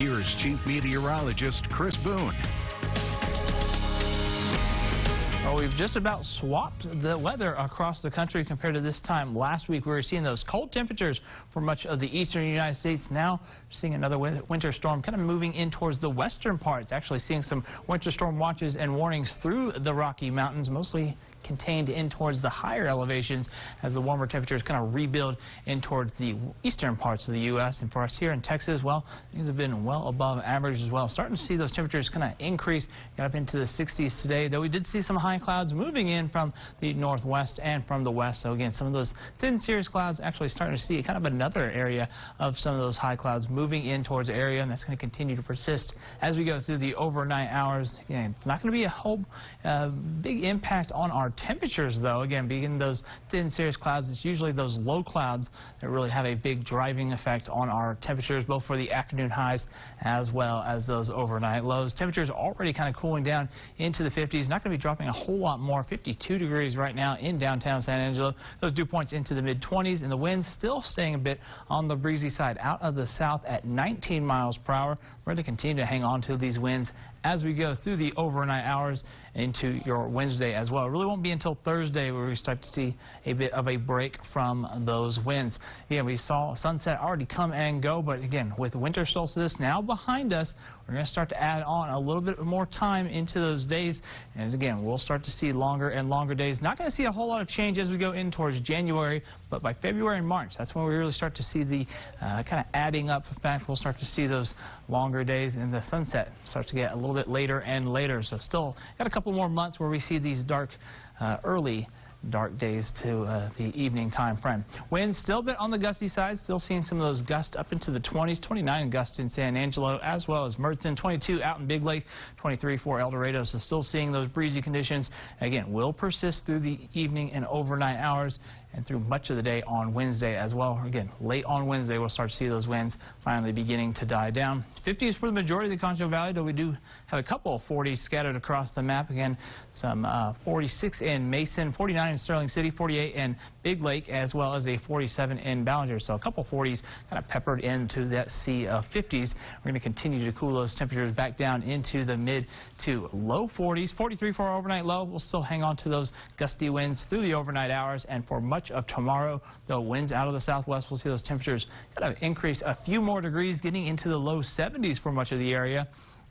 Here's Chief Meteorologist Chris Boone. Well, we've just about swapped the weather across the country compared to this time last week. We were seeing those cold temperatures for much of the eastern United States. Now we're seeing another winter storm kind of moving in towards the western parts. Actually seeing some winter storm watches and warnings through the Rocky Mountains, mostly contained in towards the higher elevations as the warmer temperatures kind of rebuild in towards the eastern parts of the U.S. And for us here in Texas, well, things have been well above average as well. Starting to see those temperatures kind of increase, got up into the 60s today, though we did see some high clouds moving in from the northwest and from the west. So again, some of those thin cirrus clouds actually starting to see kind of another area of some of those high clouds moving in towards the area, and that's going to continue to persist as we go through the overnight hours. Again, it's not going to be a whole big impact on our temperatures, though. Again, being those thin cirrus clouds, it's usually those low clouds that really have a big driving effect on our temperatures, both for the afternoon highs as well as those overnight lows. Temperatures already kind of cooling down into the 50s. Not going to be dropping a whole lot more. 52 degrees right now in downtown San Angelo. Those dew points into the mid-20s, and the winds still staying a bit on the breezy side out of the south at 19 miles per hour. We're going to continue to hang on to these winds as we go through the overnight hours into your Wednesday as well. It really won't be until Thursday where we start to see a bit of a break from those winds. Yeah, we saw sunset already come and go, but again, with winter solstice now behind us, we're going to start to add on a little bit more time into those days. And again, we'll start to see longer and longer days. Not going to see a whole lot of change as we go in towards January, but by February and March, that's when we really start to see the kind of adding up effect. We'll start to see those longer days, and the sunset starts to get a little bit later and later. So still got a couple more months where we see these dark, early dark days to the evening time frame. Winds still a bit on the gusty side, still seeing some of those gusts up into the 20s, 29 gusts in San Angelo as well as Mertzen, 22 out in Big Lake, 23 for El Dorado. So still seeing those breezy conditions. Again, will persist through the evening and overnight hours and through much of the day on Wednesday as well. Again, late on Wednesday, we'll start to see those winds finally beginning to die down. 50s for the majority of the Concho Valley, though we do have a couple of 40s scattered across the map. Again, some 46 in Mason, 49 in Sterling City, 48 in Big Lake, as well as a 47 in Ballinger. So a couple 40s kind of peppered into that sea of 50s. We're going to continue to cool those temperatures back down into the mid to low 40s. 43 for our overnight low. We'll still hang on to those gusty winds through the overnight hours, and for much of tomorrow, though winds out of the southwest, we'll see those temperatures kind of increase a few more degrees, getting into the low 70s for much of the area.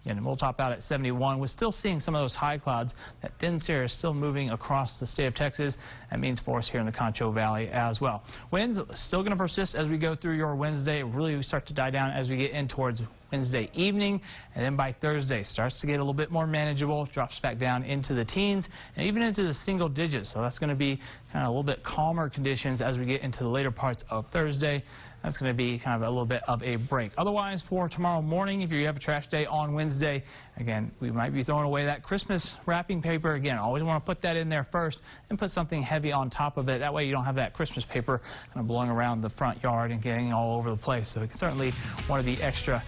And we'll top out at 71. We're still seeing some of those high clouds. That thin cirrus still moving across the state of Texas. That means for us here in the Concho Valley as well. Winds still going to persist as we go through your Wednesday. Really start to die down as we get in towards Wednesday evening, and then by Thursday starts to get a little bit more manageable, drops back down into the teens and even into the single digits. So that's going to be kind of a little bit calmer conditions as we get into the later parts of Thursday. That's going to be kind of a little bit of a break. Otherwise, for tomorrow morning, if you have a trash day on Wednesday, again, we might be throwing away that Christmas wrapping paper. Again, always want to put that in there first and put something heavy on top of it. That way you don't have that Christmas paper kind of blowing around the front yard and getting all over the place. So we certainly want to be extra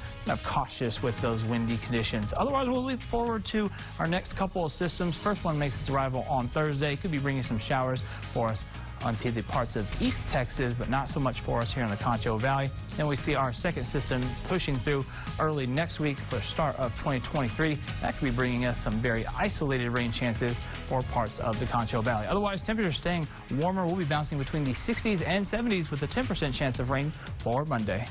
cautious with those windy conditions. Otherwise, we'll look forward to our next couple of systems. First one makes its arrival on Thursday. Could be bringing some showers for us onto the parts of East Texas, but not so much for us here in the Concho Valley. Then we see our second system pushing through early next week for the start of 2023. That could be bringing us some very isolated rain chances for parts of the Concho Valley. Otherwise, temperatures staying warmer. We'll be bouncing between the 60s and 70s with a 10% chance of rain for Monday.